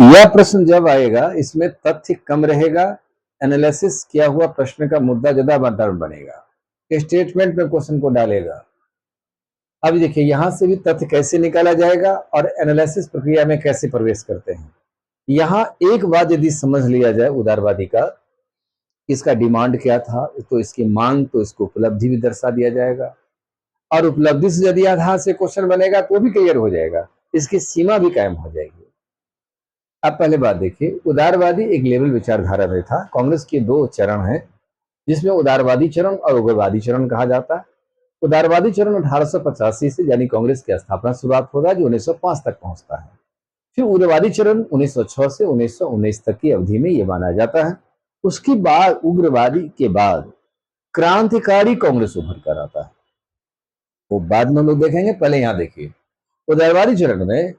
यह प्रश्न जब आएगा इसमें तथ्य कम रहेगा, एनालिसिस किया हुआ प्रश्न का मुद्दा ज्यादा टर्म बनेगा, स्टेटमेंट में क्वेश्चन को डालेगा। अब देखिए यहां से भी तथ्य कैसे निकाला जाएगा और एनालिसिस प्रक्रिया में कैसे प्रवेश करते हैं। यहां एक बात यदि समझ लिया जाए उदारवादी का, इसका डिमांड क्या था, तो इसकी मांग, तो इसको उपलब्धि भी दर्शा दिया जाएगा और उपलब्धि से यदि आधार से क्वेश्चन बनेगा तो भी क्लियर हो जाएगा, इसकी सीमा भी कायम हो जाएगी। अब पहले बात देखिए, उदारवादी एक लेवल विचारधारा में था। कांग्रेस के दो चरण हैं जिसमें उदारवादी चरण और उग्रवादी चरण कहा जाता है। उदारवादी चरण 1885 से यानी कांग्रेस की स्थापना शुरुआत होगा जो 1905 तक पहुंचता है। फिर उग्रवादी चरण 1906 से 1919 तक की अवधि में यह माना जाता है। उसके बाद उग्रवादी के बाद क्रांतिकारी कांग्रेस उभर कर आता है, वो बाद में हम लोग देखेंगे। पहले यहां देखिए, उदारवादी चरण में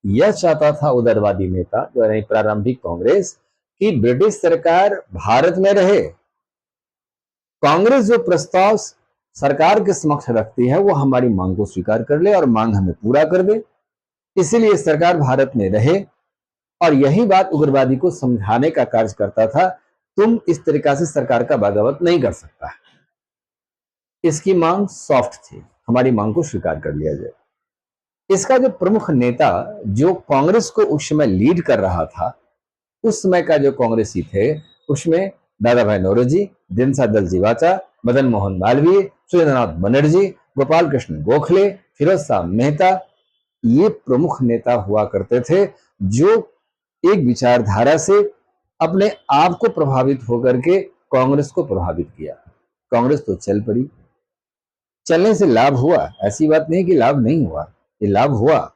यह चाहता था उदारवादी नेता जो यानी प्रारंभिक कांग्रेस कि ब्रिटिश सरकार भारत में रहे। कांग्रेस जो प्रस्ताव सरकार के समक्ष रखती है वो हमारी मांग को स्वीकार कर ले और मांग हमें पूरा कर दे, इसीलिए सरकार भारत में रहे। और यही बात उग्रवादी को समझाने का कार्य करता था, तुम इस तरीका से सरकार का बगावत नहीं कर सकता। इसकी मांग सॉफ्ट थी, हमारी मांग को स्वीकार कर लिया जाए। इसका जो प्रमुख नेता जो कांग्रेस को उस समय लीड कर रहा था, उस समय का जो कांग्रेसी थे उसमें दादा भाई नौरोजी, दिनसा दल जीवाचा, मदन मोहन मालवीय, सुरेंद्रनाथ बनर्जी, गोपाल कृष्ण गोखले, फिरोज शाह मेहता, ये प्रमुख नेता हुआ करते थे जो एक विचारधारा से अपने आप को प्रभावित होकर के कांग्रेस को प्रभावित किया। कांग्रेस तो चल पड़ी, चलने से लाभ हुआ, ऐसी बात नहीं कि लाभ नहीं हुआ, ये लाभ हुआ,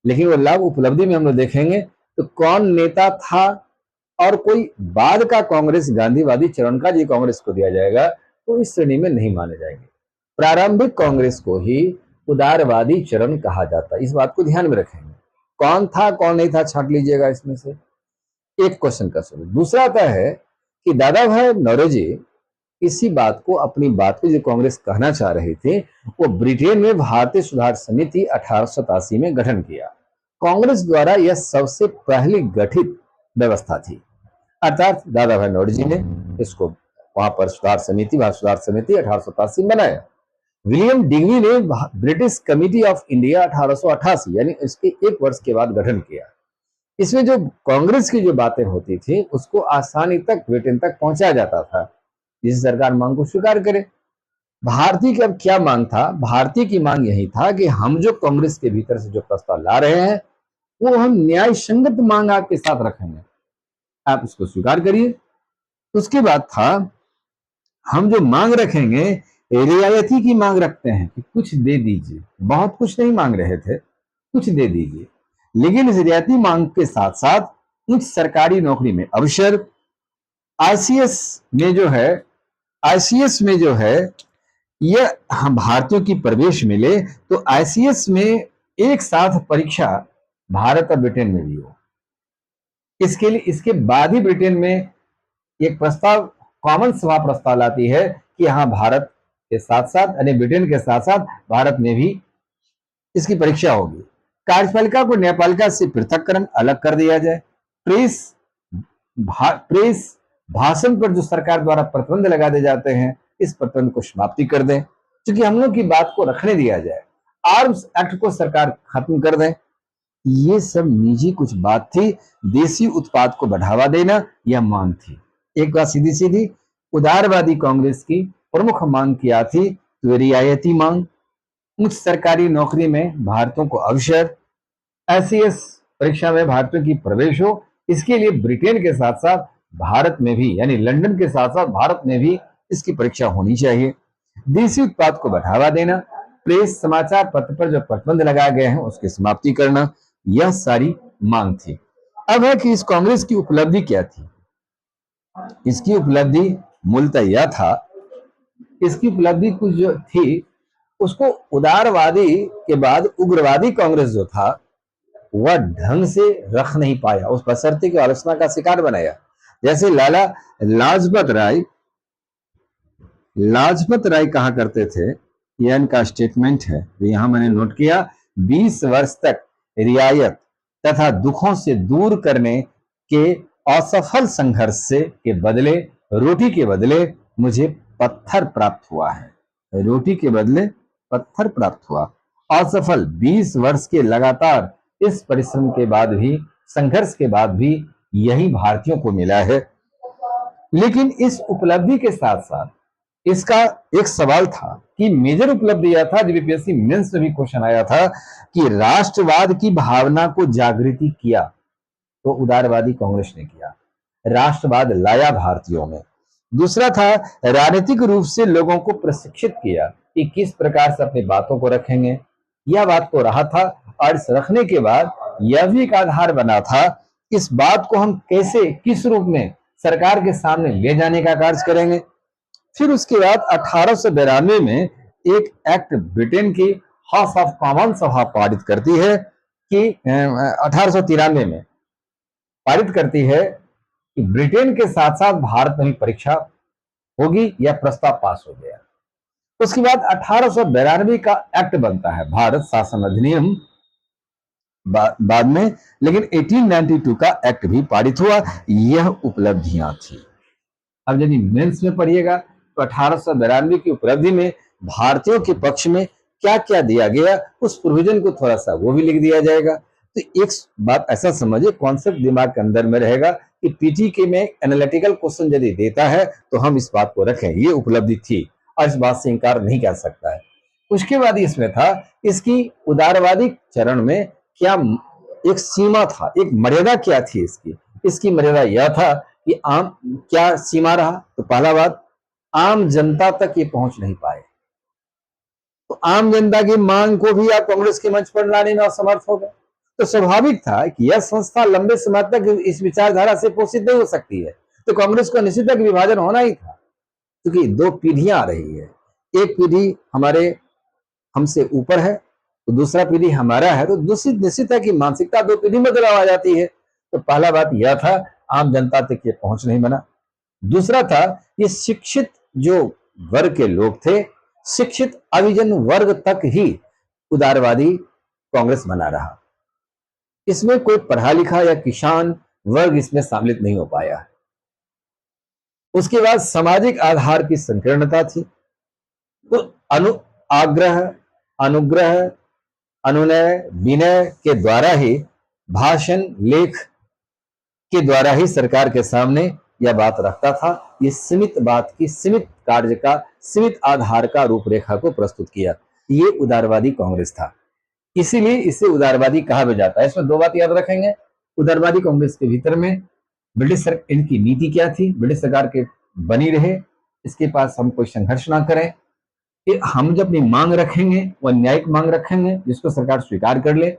लेकिन वो लाभ उपलब्धि में हम लोग देखेंगे तो कौन नेता था और कोई बाद का कांग्रेस गांधीवादी चरण का जी कांग्रेस को दिया जाएगा तो इस श्रेणी में नहीं माने जाएंगे। प्रारंभिक कांग्रेस को ही उदारवादी चरण कहा जाता है, इस बात को ध्यान में रखेंगे। कौन था कौन नहीं था छांट लीजिएगा इसमें से, एक क्वेश्चन का सवाल। दूसरा आता है कि दादा भाई नौरोजी इसी बात को, अपनी बात को जो कांग्रेस कहना चाह रहे थे, वो ब्रिटेन में भारतीय सुधार समिति 1887 में गठन किया। कांग्रेस द्वारा यह सबसे पहली गठित व्यवस्था थी, अर्थात दादा भाई नौरोजी ने इसको वहां पर सुधार समिति, भारत सुधार समिति 1887 में बनाया। विलियम डिग्री ने ब्रिटिश कमिटी ऑफ इंडिया 1888 यानी इसके एक वर्ष के बाद गठन किया। इसमें जो कांग्रेस की जो बातें होती थी उसको आसानी तक ब्रिटेन तक पहुंचाया जाता था, जिस सरकार मांग को स्वीकार करे। भारतीय की अब क्या मांग था, भारतीय की मांग यही था कि हम जो कांग्रेस के भीतर से जो प्रस्ताव ला रहे हैं वो हम न्याय संगत मांग आपके साथ रखेंगे, आप इसको स्वीकार करिए। उसके बाद था हम जो मांग रखेंगे रियायती की मांग रखते हैं कि कुछ दे दीजिए, बहुत कुछ नहीं मांग रहे थे, कुछ दे दीजिए, लेकिन इस रियायती मांग के साथ साथ उच्च सरकारी नौकरी में अवसर, आईसीएस में जो है, आईसीएस में जो है यह हम भारतीयों की प्रवेश मिले तो आईसीएस में एक साथ परीक्षा भारत और ब्रिटेन में भी हो। इसके लिए इसके बाद ही ब्रिटेन में एक प्रस्ताव, कॉमन सभा प्रस्ताव लाती है कि यहाँ भारत के साथ साथ यानी ब्रिटेन के साथ साथ भारत में भी इसकी परीक्षा होगी। कार्यपालिका को न्यायपालिका से पृथककरण अलग कर दिया जाए। प्रेस भाषण पर जो सरकार द्वारा प्रतिबंध लगा दिए जाते हैं, इस प्रतिबंध को समाप्ति कर दें, क्योंकि हम लोग की बात को रखने दिया जाए। आर्म्स एक्ट को सरकार खत्म कर दें। ये सब निजी कुछ बात थी, देसी उत्पाद को बढ़ावा देना यह मांग थी। एक बात सीधी सीधी उदारवादी कांग्रेस की प्रमुख मांग क्या थी, तो रियायती मांग, उच्च सरकारी नौकरी में भारतीयों को अवसर, आईसीएस परीक्षा में भारतीयों की प्रवेश हो, इसके लिए ब्रिटेन के साथ साथ भारत में भी यानी लंदन के साथ साथ भारत में भी इसकी परीक्षा होनी चाहिए। देसी उत्पाद को बढ़ावा देना, प्रेस समाचार पत्र पर जो प्रतिबंध लगाए गए हैं उसकी समाप्ति करना, यह सारी मांग थी। अब है कि इस कांग्रेस की उपलब्धि क्या थी। इसकी उपलब्धि मूलतः यह था, इसकी उपलब्धि कुछ जो थी उसको उदारवादी के बाद उग्रवादी कांग्रेस जो था वह ढंग से रख नहीं पाया, उस बसर्ते की आलोचना का शिकार बनाया। जैसे लाला लाजपत राय कहा करते थे, यह इनका स्टेटमेंट है, यहां मैंने नोट किया, 20 वर्ष तक रियायत तथा दुखों से दूर करने के असफल संघर्ष से के बदले रोटी के बदले मुझे पत्थर प्राप्त हुआ है। रोटी के बदले पत्थर प्राप्त हुआ। असफल 20 वर्ष के लगातार इस परिश्रम के बाद भी, संघर्ष के बाद भी यही भारतीयों को मिला है। लेकिन इस उपलब्धि के साथ साथ इसका एक सवाल था कि मेजर उपलब्धि यह था, जब यूपीएससी मेंस में भी क्वेश्चन आया था कि राष्ट्रवाद की भावना को जागृति किया तो उदारवादी कांग्रेस ने किया, राष्ट्रवाद लाया भारतीयों में। दूसरा था राजनीतिक रूप से लोगों को प्रशिक्षित किया कि किस प्रकार से अपनी बातों को रखेंगे। यह बात तो रहा था, और इस रखने के बाद यह भी एक आधार बना था इस बात को हम कैसे, किस रूप में सरकार के सामने ले जाने का कार्य करेंगे। फिर उसके बाद 1892 में एक एक्ट ब्रिटेन की हाउस ऑफ कॉमन सभा पारित करती है कि 1893 में पारित करती है कि ब्रिटेन के साथ साथ भारत में भी परीक्षा होगी। यह प्रस्ताव पास हो गया। उसके बाद 1892 का एक्ट बनता है, भारत शासन अधिनियम, बाद में, लेकिन 1892 का एक्ट भी पारित हुआ। यह उपलब्धियां थी। अब यदि मेंस में पढ़िएगा तो 1892 की उपलब्धि में भारतीयों के पक्ष में क्या क्या दिया गया, उस प्रोविजन को थोड़ा सा वो भी लिख दिया जाएगा। तो एक बात ऐसा समझिए, कॉन्सेप्ट दिमाग के अंदर में रहेगा कि पीटीके में एनालिटिकल क्वेश्चन यदि देता है तो हम इस बात को रखें, ये उपलब्धि थी और इस बात से इंकार नहीं कर सकता है। उसके बाद इसमें था इसकी उदारवादी चरण में क्या एक सीमा था, एक मर्यादा क्या थी इसकी मर्यादा यह था कि आम क्या सीमा रहा, तो पहला बात, आम जनता तक ये पहुंच नहीं पाए। तो आम जनता की मांग को भी आप कांग्रेस के मंच पर लाने में असमर्थ हो गए। तो स्वाभाविक था कि यह संस्था लंबे समय तक इस विचारधारा से पोषित नहीं हो सकती है, तो कांग्रेस को निश्चित तक विभाजन होना ही था, क्योंकि दो पीढ़ियां आ रही है। एक पीढ़ी हमारे हमसे ऊपर है, तो दूसरा पीढ़ी हमारा है, तो निश्चित है कि मानसिकता दो पीढ़ी में बदलाव आ जाती है। तो पहला बात यह था, आम जनता तक ये पहुंच नहीं बना। दूसरा था, ये शिक्षित जो वर्ग के लोग थे, शिक्षित अभिजन वर्ग तक ही उदारवादी कांग्रेस बना रहा। इसमें कोई पढ़ा लिखा या किसान वर्ग इसमें शामिल नहीं हो पाया। उसके बाद सामाजिक आधार की संकीर्णता थी। तो आग्रह, अनुग्रह, अनुनय, विनय के द्वारा ही, भाषण, लेख के द्वारा ही सरकार के सामने यह बात रखता था। ये सीमित बात की, सीमित कार्य का, सीमित आधार का रूपरेखा को प्रस्तुत किया। ये उदारवादी कांग्रेस था, इसीलिए इसे उदारवादी कहा भी जाता है। इसमें दो बात याद रखेंगे, उदारवादी कांग्रेस के भीतर में ब्रिटिश इनकी नीति क्या थी, ब्रिटिश सरकार के बनी रहे, इसके पास हम कोई संघर्ष ना करें, हम जब अपनी मांग रखेंगे वह न्यायिक मांग रखेंगे जिसको सरकार स्वीकार कर ले।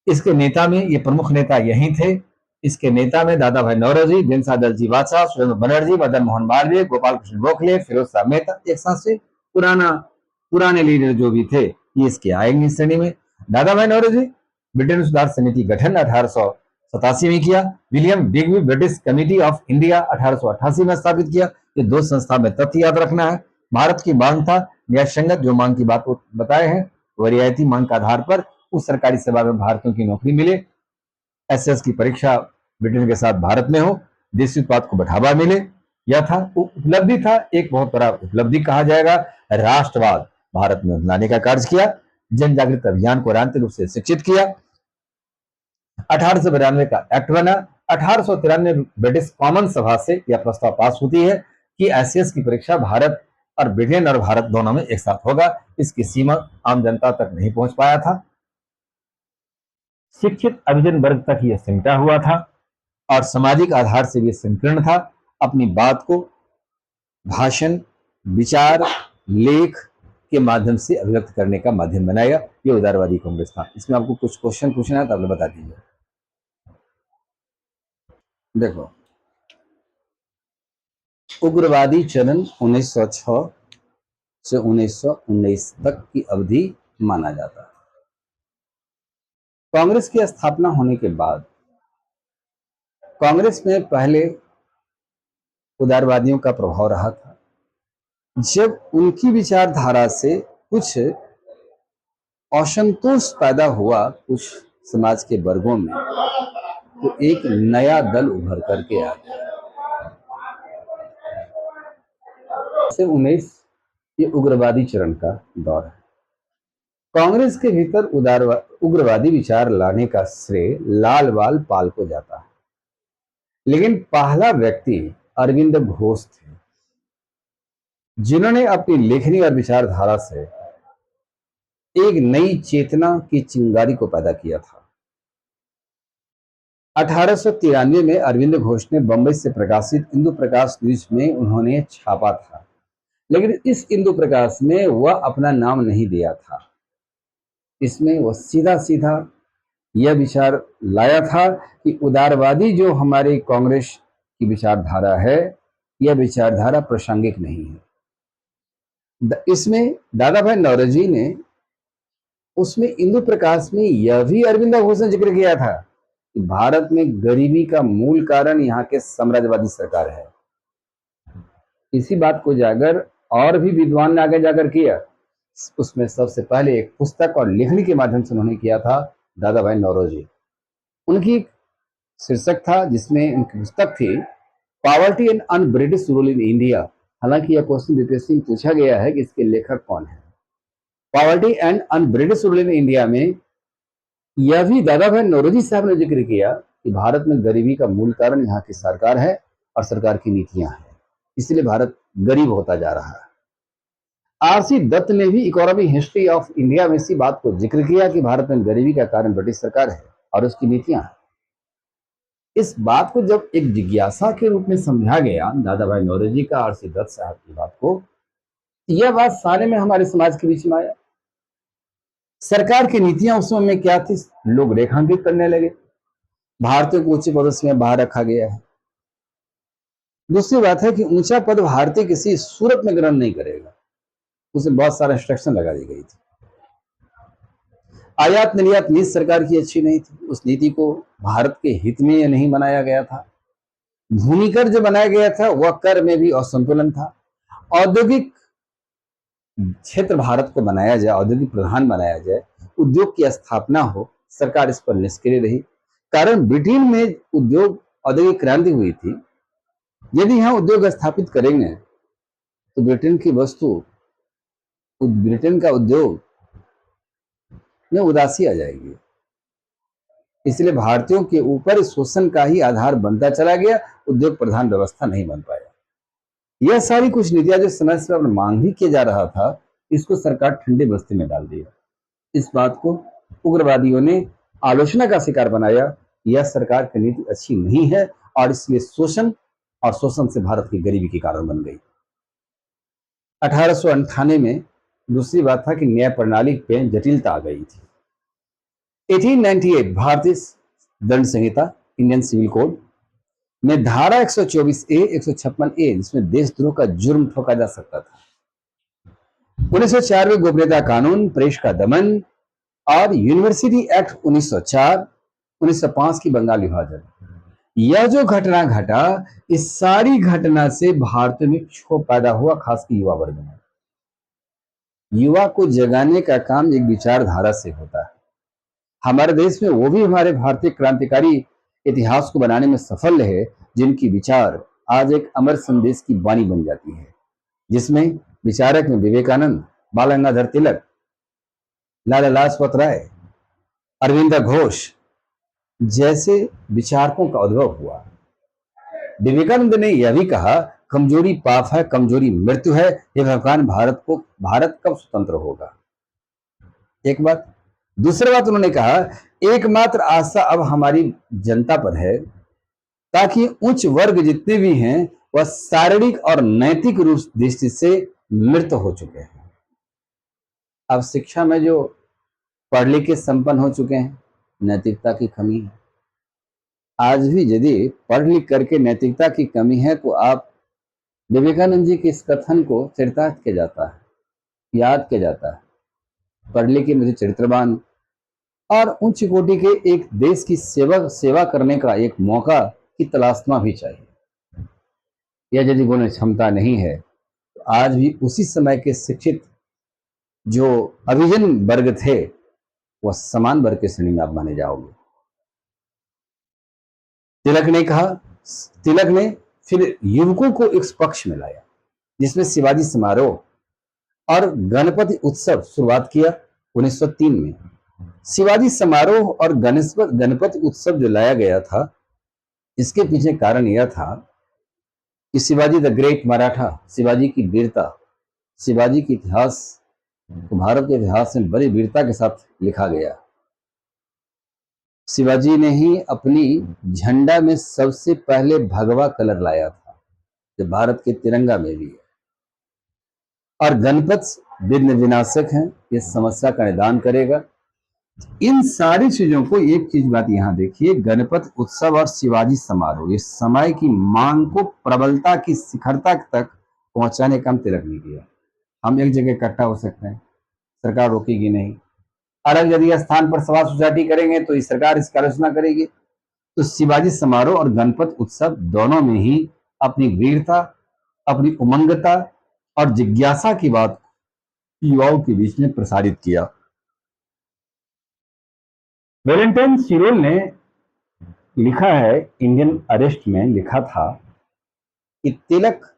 इसके नेता में, ये प्रमुख नेता यही थे, इसके नेता में दादा भाई नौरोजी, दीनदयाल दलजी वात्सल्य, सुरेंद्र बनर्जी, मदन मोहन मालवीय, गोपाल कृष्ण गोखले, फिरोज शाह मेहता, एक साथ से पुराने लीडर जो भी थे ये इसके आएंगे श्रेणी में। दादा भाई नौरोजी ब्रिटेन सुधार समिति गठन 1887 में किया। William Digby British committee of India 1888 में स्थापित किया। ये दो संस्था में तथ्य याद रखना है। भारत की मांग था न्याय संगत, जो मांग की बात बताए हैं, रियायती मांग के आधार पर उस सरकारी सेवा में भारतीयों की नौकरी मिले, एसएस की परीक्षा ब्रिटेन के साथ भारत में हो, देशी उत्पाद को बढ़ावा मिले, यह था उपलब्धि था। एक बहुत बड़ा उपलब्धि कहा जाएगा। राष्ट्रवाद भारत में लाने का कार्य किया, जन जागृति अभियान को राजनीतिक रूप से शिक्षित किया। 1892 का एक्ट बना। 1893 ब्रिटिश कॉमन सभा से यह प्रस्ताव पास होती है कि एसएस की परीक्षा भारत और ब्रिटेन और भारत दोनों में एक साथ होगा। इसकी सीमा आम जनता तक नहीं पहुंच पाया था, शिक्षित अभिजन वर्ग तक यह सिमटा हुआ था और सामाजिक आधार से भी संकीर्ण था। अपनी बात को भाषण, विचार, लेख के माध्यम से अभिव्यक्त करने का माध्यम बनाया। ये उदारवादी कांग्रेस था। इसमें आपको कुछ क्वेश्चन पूछना है तो आप बता दीजिए। देखो, उग्रवादी चरण 1906 से 1919 तक की अवधि माना जाता है। कांग्रेस की स्थापना होने के बाद कांग्रेस में पहले उदारवादियों का प्रभाव रहा था। जब उनकी विचारधारा से कुछ असंतोष पैदा हुआ, कुछ समाज के वर्गों में, तो एक नया दल उभर करके आ गया। 19 ये उग्रवादी चरण का दौर है। कांग्रेस के भीतर उग्रवादी विचार लाने का श्रेय लाल बाल पाल को जाता है, लेकिन पहला व्यक्ति अरविंद घोष थे, जिन्होंने अपनी लेखनी और विचारधारा से एक नई चेतना की चिंगारी को पैदा किया था। 1893 में अरविंद घोष ने बंबई से प्रकाशित इंदु प्रकाश न्यूज में उन्होंने छापा था, लेकिन इस इंदु प्रकाश में वह अपना नाम नहीं दिया था। इसमें वह सीधा सीधा यह विचार लाया था कि उदारवादी जो हमारी कांग्रेस की विचारधारा है, यह विचारधारा प्रासंगिक नहीं है। इसमें दादा भाई नौरोजी ने उसमें इंदु प्रकाश में यह भी अरविंद घोष ने जिक्र किया था कि भारत में गरीबी का मूल कारण यहाँ के साम्राज्यवादी सरकार है। इसी बात को जाकर और भी विद्वान ने आगे जाकर किया। उसमें सबसे पहले एक पुस्तक और लेखनी के माध्यम से उन्होंने किया था दादा भाई नौरोजी। उनकी शीर्षक था, जिसमें उनकी पुस्तक थी poverty and un British rule in India. हालांकि यह क्वेश्चन बीपीएससी में पूछा गया है कि इसके लेखक कौन है। Poverty and un British rule in India में यह भी दादा भाई नौरोजी साहब ने जिक्र किया कि भारत में गरीबी का मूल कारण यहाँ की सरकार है और सरकार की नीतियां हैं, इसलिए भारत गरीब होता जा रहा है। आरसी दत्त ने भी इकोनॉमिक हिस्ट्री ऑफ इंडिया में इसी बात को जिक्र किया कि भारत में गरीबी का कारण ब्रिटिश सरकार है और उसकी नीतियां हैं। इस बात को जब एक जिज्ञासा के रूप में समझा गया दादा भाई नौरोजी का, आरसी दत्त साहब की बात को, यह बात सारे में हमारे समाज के बीच में आया। सरकार की नीतियां उस समय में क्या थी, लोग रेखांकित करने लगे। भारतीय को ऊंचे पदों में बाहर रखा गया है। दूसरी बात है कि ऊंचा पद भारतीय किसी सूरत में ग्रहण नहीं करेगा, उसे बहुत सारा इंस्ट्रक्शन लगा दी गई थी। आयात निर्यात नीति सरकार की अच्छी नहीं थी, उस नीति को भारत के हित में यह नहीं बनाया गया था। भूमि कर जो बनाया गया था वह कर में भी असंतुलन था। औद्योगिक क्षेत्र भारत को बनाया जाए, औद्योगिक प्रधान बनाया जाए, उद्योग की स्थापना हो, सरकार इस पर निष्क्रिय रही। कारण ब्रिटेन में उद्योग औद्योगिक क्रांति हुई थी। यदि यहाँ उद्योग स्थापित करेंगे तो ब्रिटेन की वस्तु, ब्रिटेन का उद्योग में उदासी आ जाएगी। इसलिए भारतीयों के ऊपर शोषण का ही आधार बनता चला गया, उद्योग प्रधान व्यवस्था नहीं बन पाया। यह सारी कुछ नीतियां जो समय से मांग भी किया जा रहा था, इसको सरकार ठंडे बस्ते में डाल दिया। इस बात को उग्रवादियों ने आलोचना का शिकार बनाया। यह सरकार की नीति अच्छी नहीं है और इसलिए शोषण और शोषण से भारत की गरीबी के कारण बन गई। 1898 में दूसरी बात था कि न्याय प्रणाली पे जटिलता आ गई थी। 1898 भारतीय दंड संहिता, इंडियन सिविल कोड में धारा 124A, 156A, जिसमें देशद्रोह का जुर्म ठोका जा सकता था। 1904 में गोपनीयता कानून, प्रेस का दमन और यूनिवर्सिटी एक्ट 1904, 1905 की बंगाल विभाजन, यह जो घटना घटा, इस सारी घटना से भारत में क्षोभ पैदा हुआ, खासकर युवा वर्ग में। युवा को जगाने का काम एक विचारधारा से होता है। हमारे देश में वो भी हमारे भारतीय क्रांतिकारी इतिहास को बनाने में सफल रहे, जिनकी विचार आज एक अमर संदेश की वाणी बन जाती है, जिसमें विचारक में विवेकानंद, बाल गंगाधर तिलक, लाला लाजपत राय, अरविंद घोष जैसे विचारकों का उद्भव हुआ। विवेकानंद ने यह भी कहा, कमजोरी पाप है, कमजोरी मृत्यु है, ये भगवान भारत कब स्वतंत्र होगा। एक बात। दूसरी बात उन्होंने कहा, एकमात्र आशा अब हमारी जनता पर है, ताकि उच्च वर्ग जितने भी हैं वह शारीरिक और नैतिक रूप दृष्टि से मृत हो चुके हैं। अब शिक्षा में जो पढ़ लिख के संपन्न हो चुके हैं, नैतिकता की कमी है। आज भी यदि पढ़ लिख करके नैतिकता की कमी है तो आप विवेकानंद जी के इस कथन को चरितार्थ किया जाता है, याद किया जाता है, पढ़ लिख के मुझे चरित्रवान और उच्च कोटि के एक देश की सेवा करने का एक मौका की तलाशना भी चाहिए। यह यदि गुण क्षमता नहीं है तो आज भी उसी समय के शिक्षित जो अभिजन वर्ग थे वह समान वर्ग की श्रेणी में आप माने जाओगे। तिलक ने कहा, तिलक ने फिर युवकों को एक पक्ष में लाया जिसमें शिवाजी समारोह और गणपति उत्सव शुरुआत किया 1903 में। शिवाजी समारोह और गणपति उत्सव जो लाया गया था, इसके पीछे कारण यह था कि शिवाजी द ग्रेट मराठा, शिवाजी की वीरता, शिवाजी के इतिहास को भारत के इतिहास में बड़ी वीरता के साथ लिखा गया। शिवाजी ने ही अपनी झंडा में सबसे पहले भगवा कलर लाया था, जो भारत के तिरंगा में भी है। और गणपति विघ्न विनाशक है, ये समस्या का निदान करेगा। इन सारी चीजों को, एक चीज बात यहां देखिए, गणपति उत्सव और शिवाजी समारोह ये समय की मांग को प्रबलता की शिखरता तक पहुंचाने का काम तिलक ने किया। हम एक जगह इकट्ठा हो सकते हैं, सरकार रोकेगी नहीं। अलग यदि स्थान पर सभा सोसाइटी करेंगे तो इस सरकार इसकी आलोचना करेगी। तो शिवाजी समारोह और गणपति उत्सव दोनों में ही अपनी वीरता, अपनी उमंगता और जिज्ञासा की बात युवाओं के बीच में प्रसारित किया। वैलेंटाइन सिरोल ने लिखा है, इंडियन अरेस्ट में लिखा था कि तिलक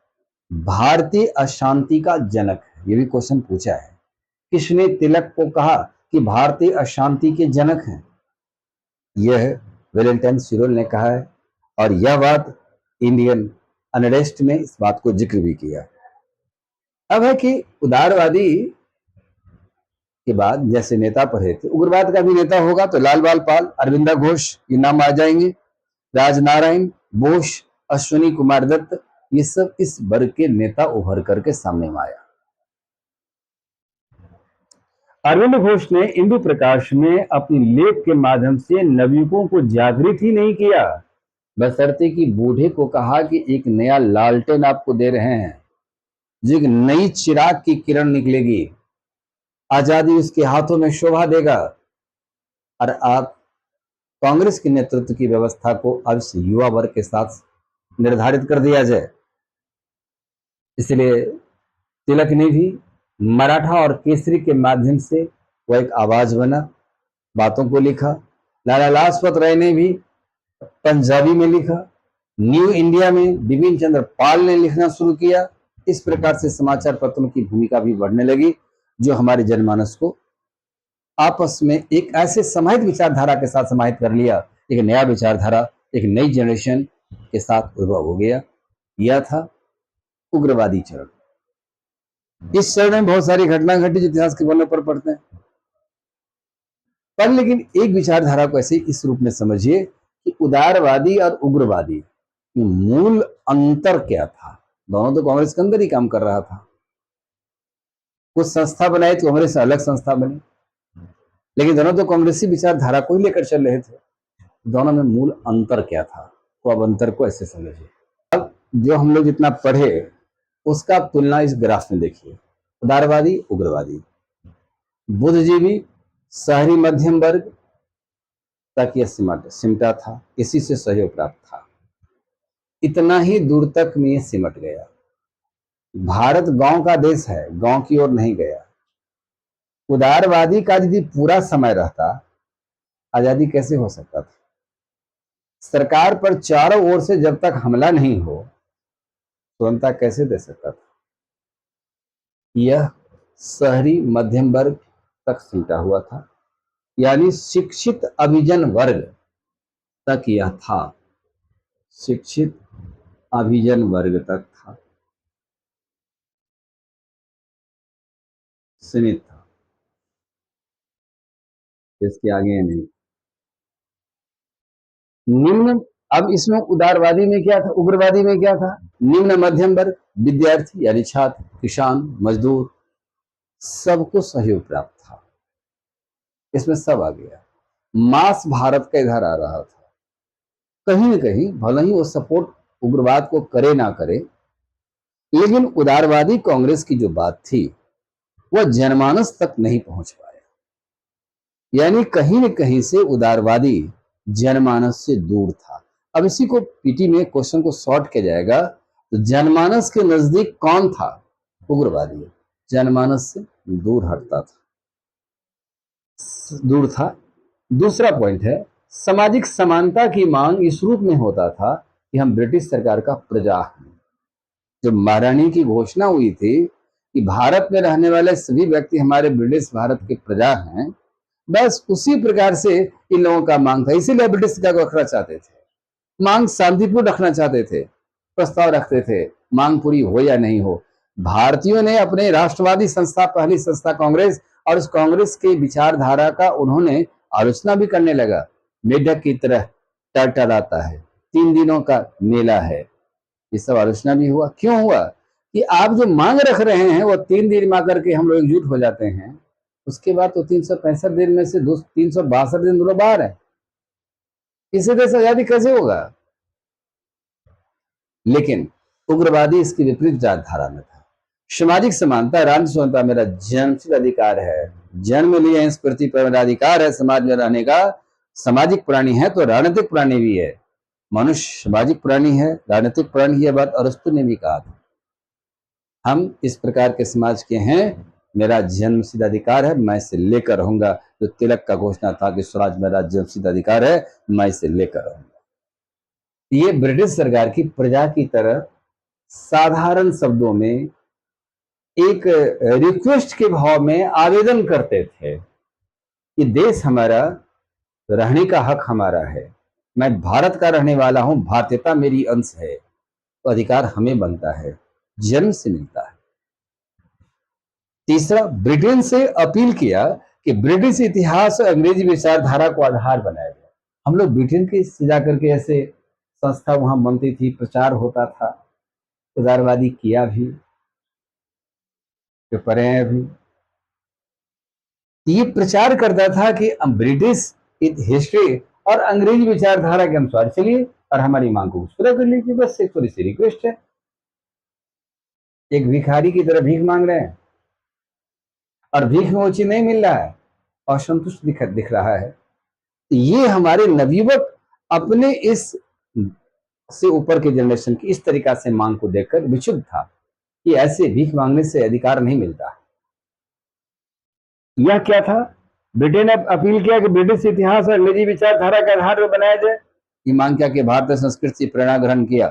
भारतीय अशांति का जनक है। ये भी क्वेश्चन पूछा है, किसने तिलक को कहा कि भारतीय अशांति के जनक हैं? यह वैलेंटाइन सिरोल ने कहा है, और यह बात इंडियन अनरेस्ट में इस बात को जिक्र भी किया। अब है कि उदारवादी के बाद जैसे नेता पढ़े थे, उग्रवाद का भी नेता होगा तो लाल बाल पाल, अरविंदा घोष ये नाम आ जाएंगे, राजनारायण बोस, अश्विनी कुमार दत्त, ये सब इस वर्ग के नेता उभर करके सामने में आया। अरविंद घोष ने इंदु प्रकाश में अपनी लेख के माध्यम से नवयुवकों को जागृत ही नहीं किया, बशर्ते कि बूढ़े को कहा कि एक नया लालटेन आपको दे रहे हैं, जो एक नई चिराग की किरण निकलेगी, आजादी उसके हाथों में शोभा देगा, और आप कांग्रेस के नेतृत्व की व्यवस्था को अब से युवा वर्ग के साथ निर्धारित कर दिया जाए। इसलिए तिलक ने भी मराठा और केसरी के माध्यम से वह एक आवाज बना, बातों को लिखा। लाला लाजपत राय ने भी पंजाबी में लिखा। न्यू इंडिया में बिपिन चंद्र पाल ने लिखना शुरू किया। इस प्रकार से समाचार पत्रों की भूमिका भी बढ़ने लगी, जो हमारे जनमानस को आपस में एक ऐसे समाहित विचारधारा के साथ समाहित कर लिया, एक नया विचारधारा, एक नई जनरेशन के साथ उद्भव हो गया। यह था उग्रवादी चरण। इस चरण में बहुत सारी घटना घटी जो इतिहास के पन्नों पर पढ़ते हैं, पर लेकिन एक विचारधारा को ऐसे इस रूप में समझिए कि उदारवादी और उग्रवादी मूल अंतर क्या था। दोनों तो कांग्रेस के अंदर ही काम कर रहा था। कुछ संस्था बनाई तो कांग्रेस से अलग संस्था बनी, लेकिन दोनों तो कांग्रेसी विचारधारा को ही लेकर चल रहे थे। दोनों में मूल अंतर क्या था, तो अब अंतर को ऐसे समझिए। अब जो हम लोग जितना पढ़े उसका तुलना इस ग्राफ में देखिए। उदारवादी, उग्रवादी, बुद्धिजीवी, शहरी मध्यम वर्ग तक यह सिमटा था, इसी से सहयोग प्राप्त था। इतना ही दूर तक में यह सिमट गया। भारत गांव का देश है, गांव की ओर नहीं गया। उदारवादी का यदि पूरा समय रहता, आजादी कैसे हो सकता था? सरकार पर चारों ओर से जब तक हमला नहीं हो, स्वतंत्रता कैसे दे सकता था? यह शहरी मध्यम वर्ग तक सिमटा हुआ था, यानी शिक्षित अभिजन वर्ग तक यह था, शिक्षित अभिजन वर्ग तक था, सीमित था, इसके आगे नहीं। निम्न, अब इसमें उदारवादी में क्या था, उग्रवादी में क्या था? निम्न मध्यम वर्ग, विद्यार्थी यानी छात्र, किसान, मजदूर, सबको सहयोग प्राप्त था। इसमें सब आ गया। मास भारत का इधर आ रहा था। कहीं न कहीं भले ही वो सपोर्ट उग्रवाद को करे ना करे, लेकिन उदारवादी कांग्रेस की जो बात थी वह जनमानस तक नहीं पहुंच पाया, यानी कहीं न कहीं से उदारवादी जनमानस से दूर था। अब इसी को पीटी में क्वेश्चन को शॉर्ट किया जाएगा, तो जनमानस के नजदीक कौन था? उग्रवादी। जनमानस से दूर हटता था। दूर था। दूसरा पॉइंट है, सामाजिक समानता की मांग इस रूप में होता था कि हम ब्रिटिश सरकार का प्रजा हैं। जब महारानी की घोषणा हुई थी कि भारत में रहने वाले सभी व्यक्ति हमारे ब्रिटिश भारत के प्रजा हैं, बस उसी प्रकार से इन लोगों का मांग था। इसीलिए ब्रिटिश सरकार को रखना चाहते थे, मांग शांतिपूर्ण रखना चाहते थे, प्रस्ताव रखते थे, मांग पूरी हो या नहीं हो। भारतीयों ने अपने राष्ट्रवादी संस्था, पहली संस्था कांग्रेस, और उस कांग्रेस के विचारधारा का उन्होंने आलोचना भी करने लगा। मेढक की तरह टरटराता है, 3 दिनों का मेला है, ये सब आलोचना भी हुआ। क्यों हुआ? कि आप जो मांग रख रहे हैं वो 3 दिन में आकर के हम लोग एकजुट हो जाते हैं, उसके बाद तो 365 दिन में से 362 दिन दोनों बाहर है, इससे देश आजादी कैसे होगा? लेकिन उग्रवादी इसके विपरीत विचारधारा में था। सामाजिक समानता, राष्ट्रीय समानता मेरा जन्मसिद्ध अधिकार है, जन्म लिए इस पृथ्वी पर मेरा अधिकार है समाज में रहने का। सामाजिक प्राणी है तो राजनीतिक प्राणी भी है। मनुष्य सामाजिक प्राणी है, राजनीतिक प्राणी, यह बात अरस्तु ने भी कहा था। हम इस प्रकार के समाज के हैं, मेरा जन्मसिद्ध अधिकार है, मैं इसे लेकर रहूंगा। जो तिलक का घोषणा था कि स्वराज मेरा जन्मसिद्ध अधिकार है, मैं इसे लेकर रहूंगा। ये ब्रिटिश सरकार की प्रजा की तरह साधारण शब्दों में एक रिक्वेस्ट के भाव में आवेदन करते थे कि देश हमारा, रहने का हक हमारा है, मैं भारत का रहने वाला हूं, भारतीयता मेरी अंश है, तो अधिकार हमें बनता है, जन्म से मिलता है। तीसरा, ब्रिटेन से अपील किया कि ब्रिटिश इतिहास और अंग्रेजी विचारधारा को आधार बनाया जाए। हम लोग ब्रिटेन के जाकर के ऐसे संस्था वहां बनती थी, प्रचार होता था, उदारवादी किया भी, जो पढ़े हैं अभी, ये प्रचार करता था कि ब्रिटिश हिस्ट्री और अंग्रेजी विचारधारा के अनुसार चलिए और हमारी मांग को पूरा कर लीजिए। बस एक थोड़ी सी रिक्वेस्ट है। एक भिखारी की तरह भीख मांग रहे हैं और भीख में उचित नहीं मिल रहा है, असंतुष्ट दिख रहा है। ये हमारे नवयुवक अपने इस से ऊपर के जनरेशन की इस तरीका से मांग को देखकर विचुप था कि ऐसे भीख मांगने से अधिकार नहीं मिलता। यह क्या था? ब्रिटेन ने अपील किया कि ब्रिटिश इतिहास और अंग्रेजी विचारधारा के आधार पर बनाया जाए। ये मांग किया कि भारतीय संस्कृति से प्रेरणा ग्रहण किया,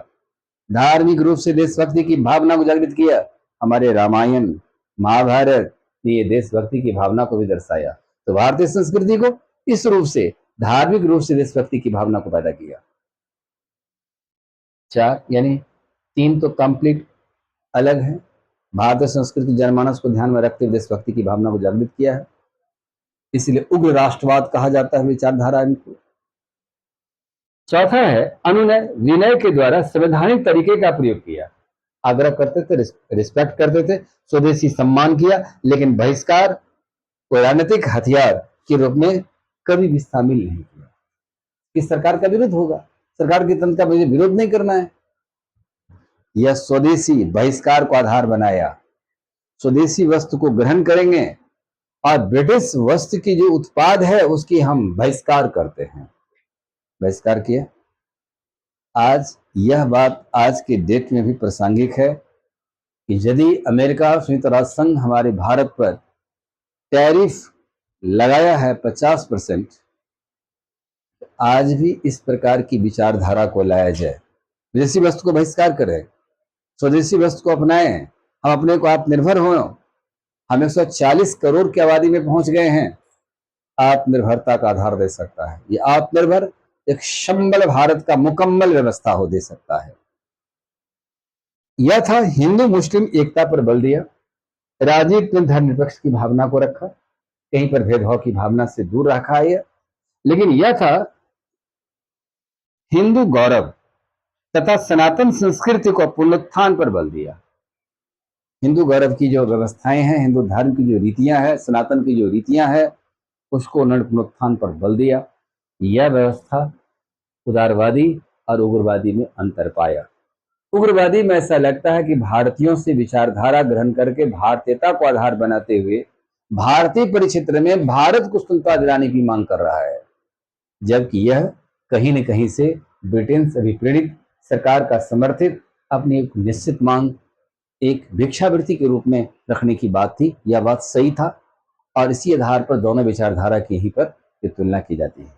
धार्मिक रूप से देशभक्ति की भावना को जागृत किया। हमारे रामायण, महाभारत ने ये देशभक्ति की भावना को भी दर्शाया। तो भारतीय संस्कृति को इस रूप से, धार्मिक रूप से देशभक्ति की भावना को पैदा किया। 4 यानी 3 तो कंप्लीट अलग है। भारतीय संस्कृति जनमानस को ध्यान में रखते हुए देशभक्ति की भावना को जागृत किया है, इसलिए उग्र राष्ट्रवाद कहा जाता है विचारधारा इनको। चौथा है, अनुनय विनय के द्वारा संवैधानिक तरीके का प्रयोग किया। आग्रह करते थे, रिस्पेक्ट करते थे, स्वदेशी सम्मान किया, लेकिन बहिष्कार को राजनीतिक हथियार के रूप में कभी भी शामिल नहीं किया। इस सरकार का विरोध होगा, सरकार के तंत्र का मुझे विरोध नहीं करना है। यह स्वदेशी बहिष्कार को आधार बनाया, स्वदेशी वस्तु को ग्रहण करेंगे और ब्रिटिश वस्तु की जो उत्पाद है उसकी हम बहिष्कार करते हैं, बहिष्कार किया। आज यह बात आज के डेट में भी प्रासंगिक है कि यदि अमेरिका और संयुक्त राष्ट्र संघ हमारे भारत पर टैरिफ लगाया है 50%, आज भी इस प्रकार की विचारधारा को लाया जाए, विदेशी वस्तु को बहिष्कार करें, स्वदेशी वस्तु को अपनाएं, हम अपने को आत्मनिर्भर हो। हम 140 करोड़ की आबादी में पहुंच गए हैं, आत्मनिर्भरता का आधार दे सकता है। ये आत्मनिर्भर एक संबल भारत का मुकम्मल व्यवस्था हो दे सकता है। यह था हिंदू मुस्लिम एकता पर बल दिया, राजनीति में धर्मनिरपेक्ष की भावना को रखा, कहीं पर भेदभाव की भावना से दूर रखा है। लेकिन यह था हिंदू गौरव तथा सनातन संस्कृति को पुनरुत्थान पर बल दिया। हिंदू गौरव की जो व्यवस्थाएं हैं, हिंदू धर्म की जो रीतियां हैं, सनातन की जो रीतियां हैं, उसको उन्होंने पुनरुत्थान पर बल दिया। यह व्यवस्था उदारवादी और उग्रवादी में अंतर पाया। उग्रवादी में ऐसा लगता है कि भारतीयों से विचारधारा ग्रहण करके भारतीयता को आधार बनाते हुए भारतीय परिक्षेत्र में भारत को स्वतंत्रता दिलाने की मांग कर रहा है, जबकि यह कहीं न कहीं से ब्रिटेन से विप्रेरित, सरकार का समर्थित अपनी एक निश्चित मांग एक भिक्षावृत्ति के रूप में रखने की बात थी। यह बात सही था, और इसी आधार पर दोनों विचारधारा की ही पर ये तुलना की जाती है।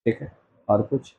ठीक है, और कुछ?